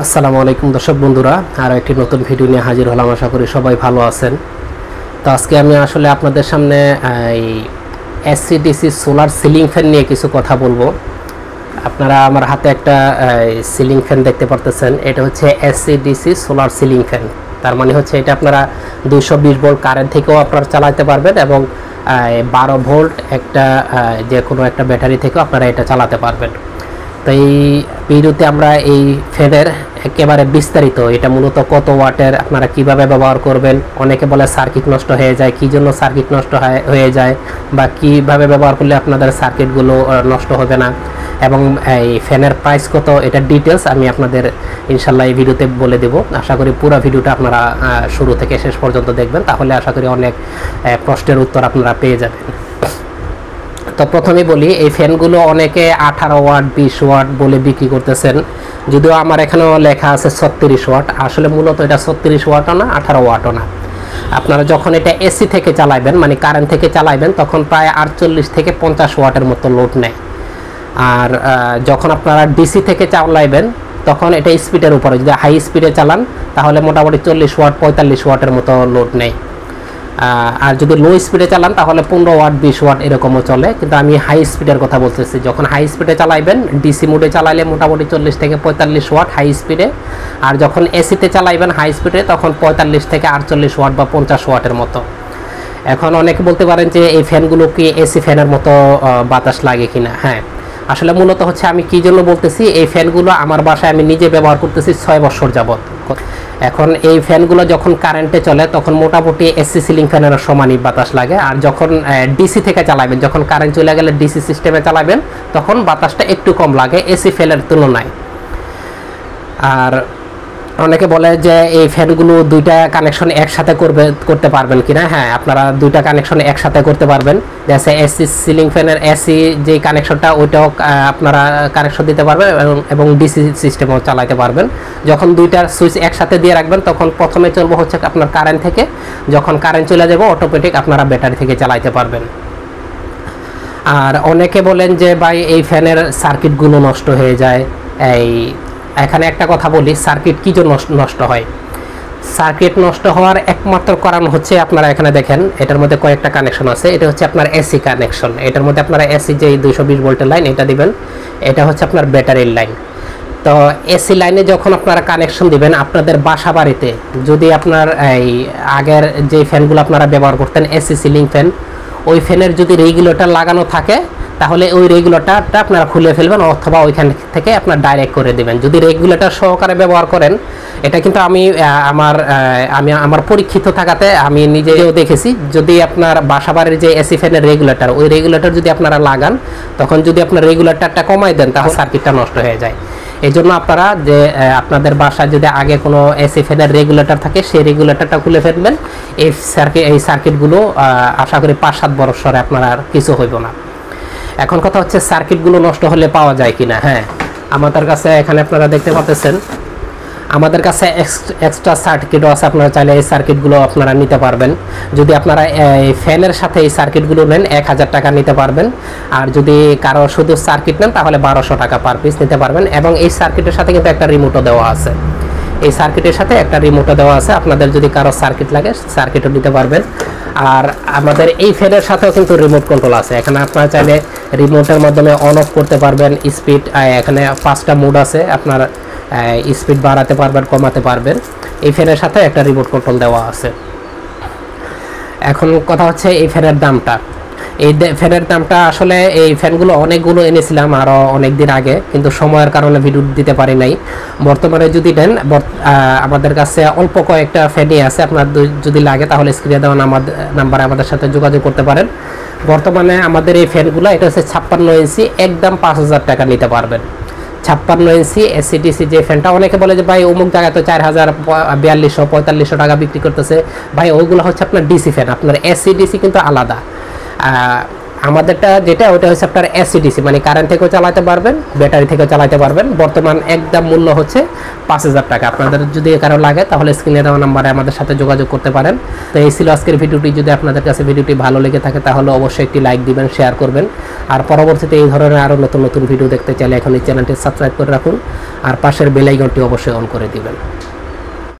আসসালামু আলাইকুম দর্শক বন্ধুরা, আরও একটি নতুন ভিডিও নিয়ে হাজির হলাম। আশা করি সবাই ভালো আছেন। তো আজকে আমি আসলে আপনাদের সামনে এই এসসিডিসি সোলার সিলিং ফ্যান নিয়ে কিছু কথা বলবো। আপনারা আমার হাতে একটা সিলিং ফ্যান দেখতে পারতেছেন। এটা হচ্ছে এসসিডিসি সোলার সিলিং ফ্যান। তার মানে হচ্ছে এটা আপনারা 220 ভোল্ট কারেন্ট থেকেও আপনারা চালাতে পারবেন এবং 12 ভোল্ট একটা যে কোনো একটা ব্যাটারি থেকেও আপনারা এটা চালাতে পারবেন। তো এই ভিডিওতে আমরা এই ফ্যানের একেবারে বিস্তারিত, এটা মূলত কত ওয়াটের, আপনারা কিভাবে ব্যবহার করবেন, অনেকে বলে সার্কিট নষ্ট হয়ে যায়, কী জন্য সার্কিট নষ্ট হয়ে যায় বা কিভাবে ব্যবহার করলে আপনাদের সার্কিটগুলো নষ্ট হবে না, এবং এই ফ্যানের প্রাইস কত, এটা ডিটেলস আমি আপনাদের ইনশাল্লাহ এই ভিডিওতে বলে দেব। আশা করি পুরো ভিডিওটা আপনারা শুরু থেকে শেষ পর্যন্ত দেখবেন, তাহলে আশা করি অনেক প্রশ্নের উত্তর আপনারা পেয়ে যাবেন। তো প্রথমে বলি, এই ফ্যানগুলো অনেকে 18 ওয়াট 20 ওয়াট বলে বিক্রি করতেছেন, যদিও আমার এখানেও লেখা আছে 36 ওয়াট। আসলে মূলত এটা 36 ওয়াটও না, 18 ওয়াটও না। আপনারা যখন এটা এসি থেকে চালাবেন, মানে কারেন্ট থেকে চালাবেন, তখন প্রায় 48 থেকে 50 ওয়াটের মতো লোড নেয়। আর যখন আপনারা ডিসি থেকে চালাইবেন তখন এটা স্পিডের উপরে, যদি হাই স্পিডে চালান তাহলে মোটামুটি 40 ওয়াট 45 ওয়াটের মতো লোড নেয়। আর যদি লো স্পিডে চালান তাহলে 15 ওয়াট 20 ওয়াট এরকমও চলে, কিন্তু আমি হাই স্পিডের কথা বলতেছি। যখন হাই স্পিডে চালাইবেন, ডিসি মোডে চালাইলে মোটামুটি 40 থেকে 45 ওয়াট হাই স্পিডে, আর যখন এসিতে চালাইবেন হাই স্পিডে তখন 45 থেকে 48 ওয়াট বা 50 ওয়াটের মতো। এখন অনেকে বলতে পারেন যে এই ফ্যানগুলো কি এসি ফ্যানের মতো বাতাস লাগে কিনা। হ্যাঁ, আসলে মূলত হচ্ছে আমি কী জন্য বলতেছি, এই ফ্যানগুলো আমার বাসায় আমি নিজে ব্যবহার করতেছি 6 বছর যাবত। এখন এই ফ্যানগুলো যখন কারেন্টে চলে তখন মোটামুটি এসি সিলিং ফ্যানের সমানই বাতাস লাগে, আর যখন ডিসি থেকে চালাবেন, যখন কারেন্ট চলে গেলে ডিসি সিস্টেমে চালাবেন তখন বাতাসটা একটু কম লাগে এসি ফ্যানের তুলনায়। আর অনেকে বলে যে এই ফ্যানগুলো দুইটা কানেকশন একসাথে করতে পারবেন কিনা। হ্যাঁ, আপনারা দুইটা কানেকশন একসাথে করতে পারবেন। যেসে এসি সিলিং ফ্যানের এসি যে কানেকশনটা, ওইটাও আপনারা কানেকশন দিতে পারবেন এবং ডিসি সিস্টেমও চালাতে পারবেন। যখন দুইটার সুইচ একসাথে দিয়ে রাখবেন তখন প্রথমে চলবে হচ্ছে আপনার কারেন্ট থেকে, যখন কারেন্ট চলে যাবে অটোমেটিক আপনারা ব্যাটারি থেকে চালাতে পারবেন। আর অনেকে বলেন যে ভাই এই ফ্যানের সার্কিটগুলো নষ্ট হয়ে যায়। এখানে একটা কথা বলি, সার্কিট কী জন্য নষ্ট হয়। সার্কিট নষ্ট হওয়ার একমাত্র কারণ হচ্ছে, আপনারা এখানে দেখেন এটার মধ্যে কয়েকটা কানেকশন আছে। এটা হচ্ছে আপনার এসি কানেকশন, এটার মধ্যে আপনারা এসি যে 220 ভোল্টের লাইন এটা দিবেন, এটা হচ্ছে আপনার ব্যাটারির লাইন। তো এসি লাইনে যখন আপনারা কানেকশন দিবেন, আপনাদের বাসা বাড়িতে যদি আপনার এই আগের যে ফ্যানগুলো আপনারা ব্যবহার করতেন এসি সিলিং ফ্যান, ওই ফ্যানের যদি রেগুলেটর লাগানো থাকে তাহলে ওই রেগুলেটরটা আপনারা খুলে ফেলবেন অথবা ওইখান থেকে আপনার ডাইরেক্ট করে দেবেন। যদি রেগুলেটর সহকারে ব্যবহার করেন, এটা কিন্তু আমি আমার পরীক্ষিত থাকাতে আমি নিজেও দেখেছি, যদি আপনার বাসাবাড়ির যে এসি ফ্যানের রেগুলেটর, ওই রেগুলেটর যদি আপনারা লাগান, তখন যদি আপনার রেগুলেটরটা কমাই দেন তাহলে সার্কিটটা নষ্ট হয়ে যায়। এই জন্য আপনারা যে আপনাদের বাসায় যদি আগে কোনো এসি ফ্যানের রেগুলেটর থাকে, সেই রেগুলেটরটা খুলে ফেলবেন। এই সার্কিটগুলো আশা করি 5-7 বছরে আপনার আর কিছু হইব না। এখন কথা হচ্ছে সার্কিটগুলো নষ্ট হলে পাওয়া যায় কিনা। হ্যাঁ, আমাদের কাছে এখানে আপনারা দেখতে পাচ্ছেন আমাদের কাছে এক্সট্রা সার্কিটও আছে। আপনারা চাইলে এই সার্কিটগুলো আপনারা নিতে পারবেন। যদি আপনারা এই ফ্যানের সাথে এই সার্কিটগুলো নেন 1000 টাকা নিতে পারবেন, আর যদি কারো শুধু সার্কিট নেন তাহলে 1200 টাকা পার পিস নিতে পারবেন। এবং এই সার্কিটের সাথে কিন্তু একটা রিমোটও দেওয়া আছে, এই সার্কিটের সাথে একটা রিমোটও দেওয়া আছে। আপনাদের যদি কারো সার্কিট লাগে সার্কিটও নিতে পারবেন। আর আমাদের এই ফ্যানের সাথেও কিন্তু রিমোট কন্ট্রোল আছে। এখানে আপনারা চাইলে রিমোটের মাধ্যমে অন অফ করতে পারবেন। স্পিড এখানে 5টা মোড আছে, আপনার স্পিড বাড়াতে পারবেন কমাতে পারবেন। এই ফ্যানের সাথে একটা রিমোট কন্ট্রোল দেওয়া আছে। এখন কথা হচ্ছে এই ফ্যানের দামটা। এই ফ্যানের দামটা আসলে এই ফ্যানগুলো অনেকগুলো এনেছিলাম আরও অনেক দিন আগে, কিন্তু সময়ের কারণে ভিডিও দিতে পারি নাই। বর্তমানে যদি নেন, আমাদের কাছে অল্প কয়েকটা ফ্যানই আছে। আপনার যদি লাগে তাহলে স্ক্রিনে দেওয়া নাম্বারে আমাদের সাথে যোগাযোগ করতে পারেন। বর্তমানে আমাদের এই ফ্যানগুলো, এটা হচ্ছে 56 ইঞ্চি, একদম 5000 টাকা নিতে পারবেন। 56 ইঞ্চি এসিডিসি যে ফ্যানটা, অনেকে বলে যে ভাই অমুক জায়গায় তো 4000 4200 4500 টাকা বিক্রি করতেছে। ভাই ওইগুলো হচ্ছে আপনার ডিসি ফ্যান, আপনার এসিডিসি কিন্তু আলাদা। আমাদেরটা যেটা ওটা হচ্ছে আপনার এসিডিসি, মানে কারেন্ট থেকেও চালাতে পারবেন, ব্যাটারি থেকেও চালাতে পারবেন। বর্তমান একদম মূল্য হচ্ছে 5,000 টাকা। আপনাদের যদি কারো লাগে তাহলে স্ক্রিনে দেওয়া নাম্বারে আমাদের সাথে যোগাযোগ করতে পারেন। তো এই ছিল আজকের ভিডিওটি। যদি আপনাদের কাছে ভিডিওটি ভালো লেগে থাকে তাহলে অবশ্যই একটি লাইক দিবেন, শেয়ার করবেন। আর পরবর্তীতে এই ধরনের আরও নতুন নতুন ভিডিও দেখতে চাইলে এখন এই চ্যানেলটি সাবস্ক্রাইব করে রাখুন আর পাশের বেল আইকনটি অবশ্যই অন করে দিবেন।